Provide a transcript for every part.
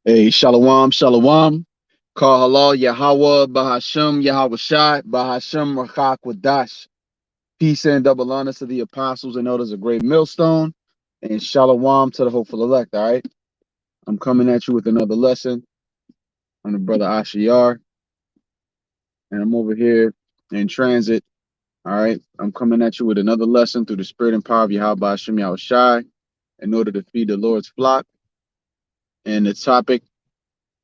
Hey, Shalom, Shalom. Call halal Yahweh, Bahashem, Yahweh Shai, Bahashem, Rachak Wadash. Peace and double honor to the apostles and elders of Great Millstone, and Shalom to the hopeful elect. All right. I'm coming at you with another lesson. I'm the brother Ashiyar, and I'm over here in transit. All right. I'm coming at you with another lesson through the spirit and power of Yahweh Bahashem, Yahweh Shai, in order to feed the Lord's flock. And the topic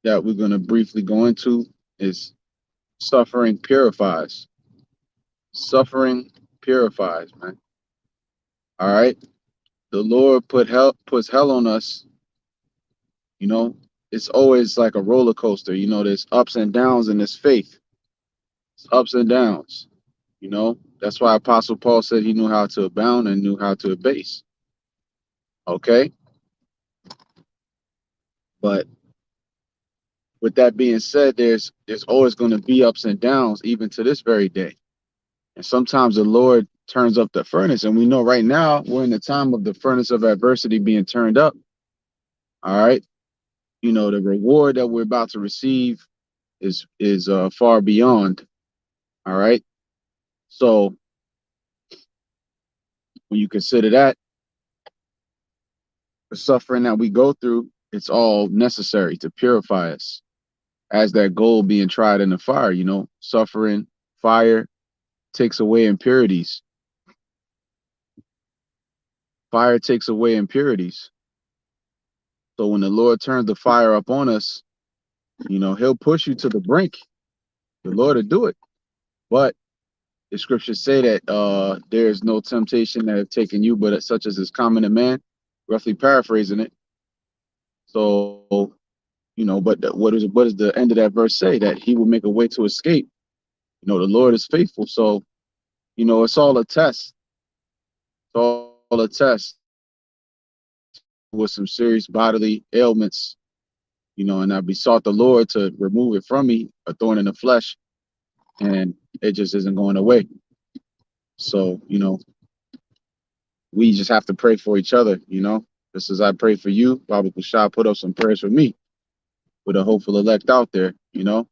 that we're going to briefly go into is suffering purifies. Suffering purifies, man. All right. The Lord puts hell on us. You know, it's always like a roller coaster. You know, there's ups and downs in this faith. It's ups and downs. You know, that's why Apostle Paul said he knew how to abound and knew how to abase. Okay. But with that being said, there's always going to be ups and downs, even to this very day. And sometimes the Lord turns up the furnace, and we know right now we're in the time of the furnace of adversity being turned up. All right. You know, the reward that we're about to receive is far beyond. All right. So when you consider that, the suffering that we go through, it's all necessary to purify us as that gold being tried in the fire. You know, suffering, fire takes away impurities. Fire takes away impurities. So when the Lord turns the fire up on us, you know, he'll push you to the brink. The Lord will do it. But the scriptures say that there is no temptation that have taken you, but such as is common to man, roughly paraphrasing it. So, you know, but what does the end of that verse say? That he will make a way to escape. You know, the Lord is faithful. So, you know, it's all a test. It's all a test with some serious bodily ailments, you know, and I besought the Lord to remove it from me, a thorn in the flesh, and it just isn't going away. So, you know, we just have to pray for each other, you know. Just as I pray for you, Baba Kushah put up some prayers for me with a hopeful elect out there, you know.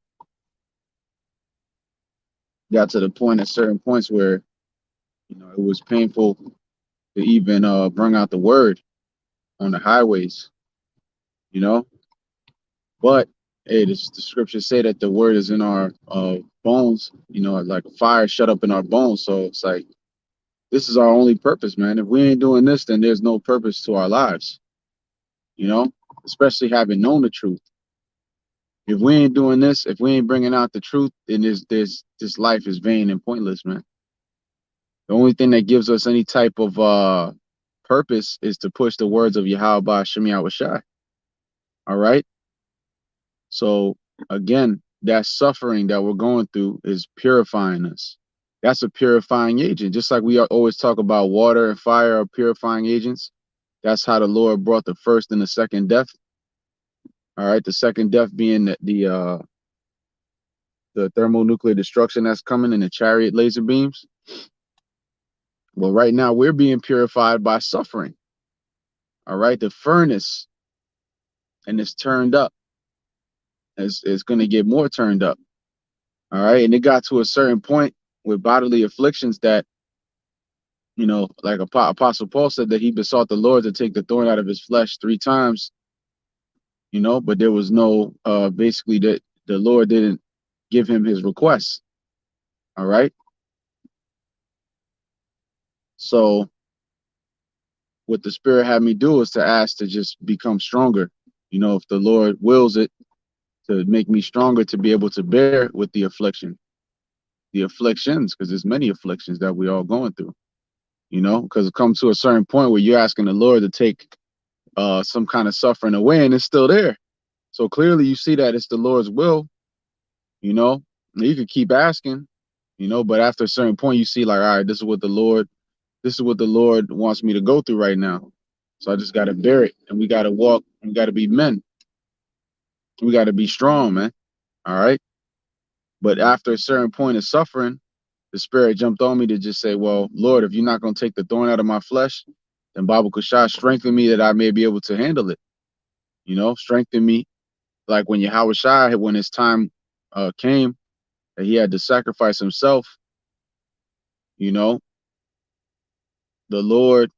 Got to the point at certain points where, you know, it was painful to even bring out the word on the highways, you know. But hey, the scriptures say that the word is in our bones, you know, like a fire shut up in our bones. So it's like this is our only purpose, man. If we ain't doing this, then there's no purpose to our lives, you know, especially having known the truth. If we ain't doing this, if we ain't bringing out the truth, then this life is vain and pointless, man. The only thing that gives us any type of purpose is to push the words of Yahweh Shem Yahweh Shai. All right. So again, that suffering that we're going through is purifying us. That's a purifying agent. Just like we always talk about water and fire are purifying agents. That's how the Lord brought the first and the second death. All right, the second death being the thermonuclear destruction that's coming in the chariot laser beams. Well, right now we're being purified by suffering. All right, the furnace, and it's turned up. It's going to get more turned up. All right, and it got to a certain point with bodily afflictions that, you know, like Apostle Paul said that he besought the Lord to take the thorn out of his flesh 3 times, you know, but there was no, basically that the Lord didn't give him his request. All right. So what the Spirit had me do is to ask to just become stronger. You know, if the Lord wills it, to make me stronger to be able to bear with the afflictions, because there's many afflictions that we all going through, you know, because it comes to a certain point where you're asking the Lord to take some kind of suffering away and it's still there. So clearly you see that it's the Lord's will, you know. You could keep asking, you know, but after a certain point you see like, all right, this is what the Lord wants me to go through right now. So I just got to bear it, and we got to walk, and we got to be men. We got to be strong, man. All right. But after a certain point of suffering, the Spirit jumped on me to just say, well, Lord, if you're not going to take the thorn out of my flesh, then Baba Kushah strengthen me that I may be able to handle it. You know, strengthen me Like when Yahweh Shai, when his time came, that he had to sacrifice himself, you know, the Lord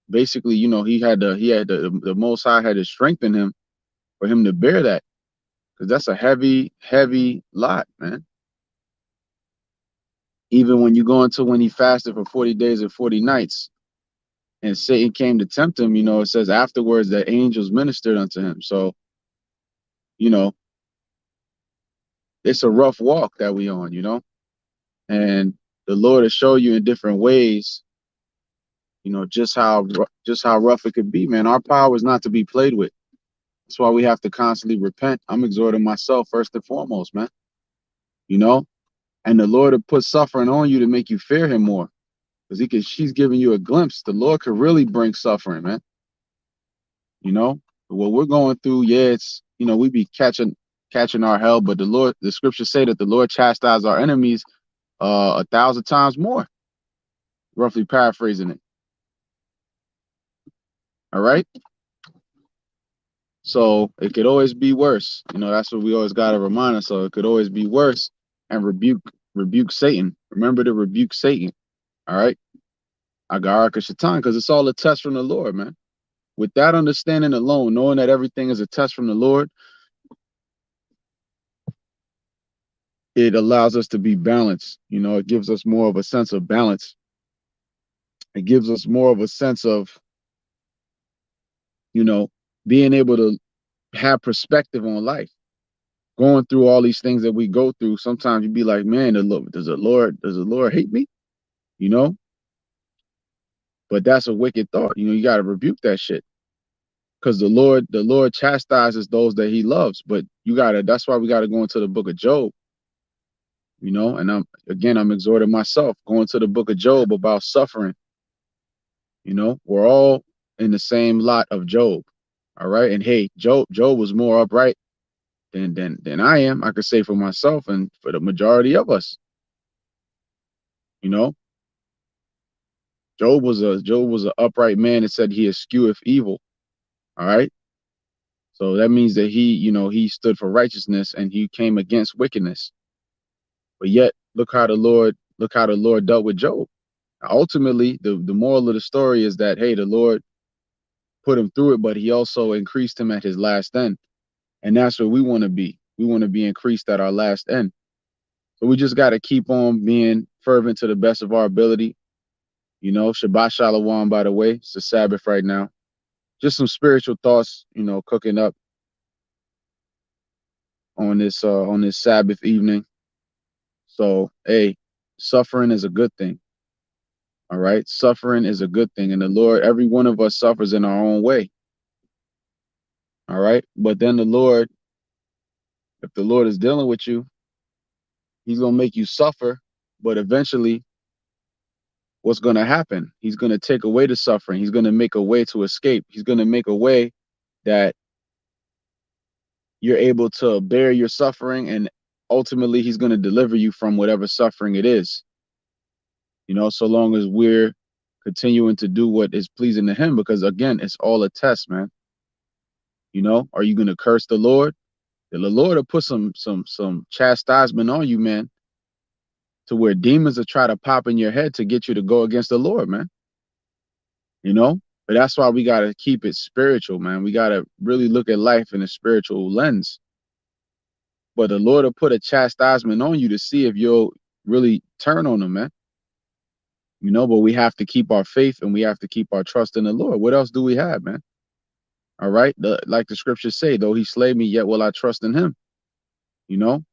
basically, you know, the Most High had to strengthen him for him to bear that, because that's a heavy, heavy lot, man. Even when you go into when he fasted for 40 days and 40 nights, and Satan came to tempt him, you know, it says afterwards that angels ministered unto him. So, you know, it's a rough walk that we on, you know, and the Lord will show you in different ways, you know, just how rough it could be, man. Our power is not to be played with. That's why we have to constantly repent. I'm exhorting myself first and foremost, man. You know, and the Lord will put suffering on you to make you fear him more. Because she's giving you a glimpse. The Lord could really bring suffering, man. You know, what we're going through, yeah, it's, you know, we be catching our hell, but the scriptures say that the Lord chastised our enemies 1,000 times more, roughly paraphrasing it. All right. So it could always be worse. You know, that's what we always gotta remind us. So it could always be worse, and rebuke Satan. Remember to rebuke Satan. All right. Agaraka Shaitan, because it's all a test from the Lord, man. With that understanding alone, knowing that everything is a test from the Lord, it allows us to be balanced. You know, it gives us more of a sense of balance. It gives us more of a sense of, you know, being able to have perspective on life. Going through all these things that we go through, sometimes you'd be like, man, does the Lord hate me? You know, but that's a wicked thought. You know, you got to rebuke that shit, because the Lord chastises those that he loves. But that's why we gotta go into the book of Job, you know, and I'm exhorting myself, going to the book of Job about suffering. You know, we're all in the same lot of Job. All right. And hey, Job was more upright than I am. I could say for myself and for the majority of us. You know, Job was an upright man that said he escheweth evil. All right. So that means that he stood for righteousness and he came against wickedness. But yet, look how the Lord dealt with Job. Ultimately, the moral of the story is that, hey, the Lord put him through it, but he also increased him at his last end. And that's what we want to be. We want to be increased at our last end. So we just got to keep on being fervent to the best of our ability. You know, Shabbat Shalom, by the way. It's the Sabbath right now. Just some spiritual thoughts, you know, cooking up on this Sabbath evening. So, hey, suffering is a good thing. All right. Suffering is a good thing. And the Lord, every one of us suffers in our own way. All right. But then if the Lord is dealing with you, he's going to make you suffer. But eventually, what's going to happen? He's going to take away the suffering. He's going to make a way to escape. He's going to make a way that you're able to bear your suffering. And ultimately, he's going to deliver you from whatever suffering it is. You know, so long as we're continuing to do what is pleasing to him, because again, it's all a test, man. You know, are you going to curse the Lord? The Lord will put some chastisement on you, man, to where demons will try to pop in your head to get you to go against the Lord, man. You know, but that's why we got to keep it spiritual, man. We got to really look at life in a spiritual lens. But the Lord will put a chastisement on you to see if you'll really turn on him, man. You know, but we have to keep our faith and we have to keep our trust in the Lord. What else do we have, man? All right. Like the scriptures say, though he slay me, yet will I trust in him. You know,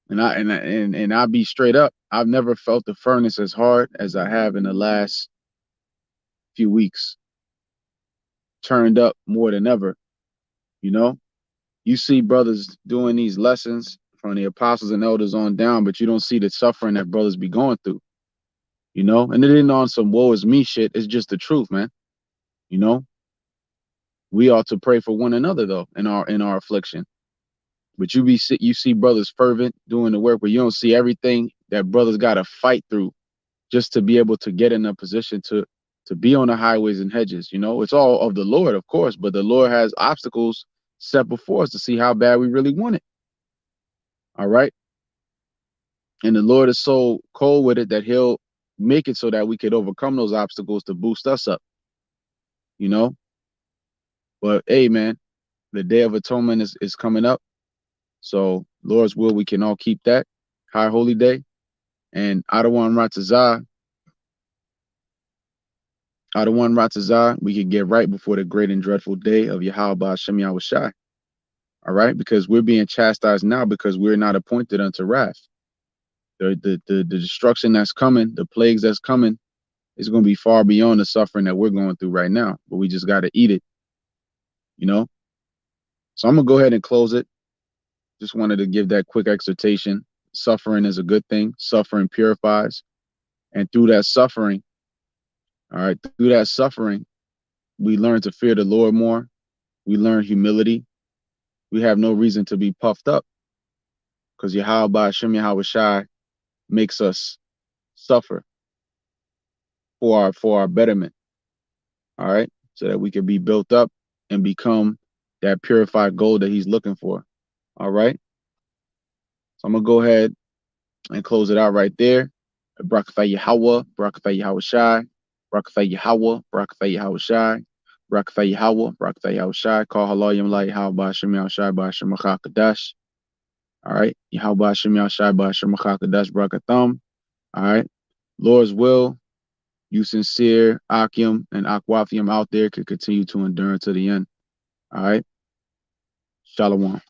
and I'll be straight up. I've never felt the furnace as hard as I have in the last few weeks. Turned up more than ever. You know, you see brothers doing these lessons from the apostles and elders on down, but you don't see the suffering that brothers be going through. You know, and it ain't on some woe is me shit. It's just the truth, man. You know, we ought to pray for one another though in our affliction. But you see brothers fervent doing the work, but you don't see everything that brothers got to fight through just to be able to get in a position to be on the highways and hedges. You know, it's all of the Lord, of course, but the Lord has obstacles set before us to see how bad we really want it. All right. And the Lord is so cold with it that he'll make it so that we could overcome those obstacles to boost us up, you know? But hey, man, the Day of Atonement is coming up. So Lord's will, we can all keep that high holy day. And Adawan Ratazah, we could get right before the great and dreadful day of Yahweh Hashem Yahushai. All right, because we're being chastised now because we're not appointed unto wrath. The destruction that's coming, the plagues that's coming, is going to be far beyond the suffering that we're going through right now. But we just got to eat it, you know. So I'm gonna go ahead and close it. Just wanted to give that quick exhortation. Suffering is a good thing. Suffering purifies, and through that suffering, all right, through that suffering, we learn to fear the Lord more. We learn humility. We have no reason to be puffed up because Yahweh Hashem Yahushai makes us suffer for our betterment. All right, so that we can be built up and become that purified gold that He's looking for. All right, so I'm gonna go ahead and close it out right there. Barakatha Yahweh, Barakatha Yahushai, Barakatha Yahweh, Barakatha Yahushai, Barakatha Yahweh, Barakatha Yahushai. Call halal yam lai Yahweh Hashem Yahushai B'Hashem Kadash. All right, Yahweh Hashem Yahushai B'Hashem Kadash Barakatham. All right, Lord's will, you sincere Akim and Akwathium out there could continue to endure to the end. All right, Shalom.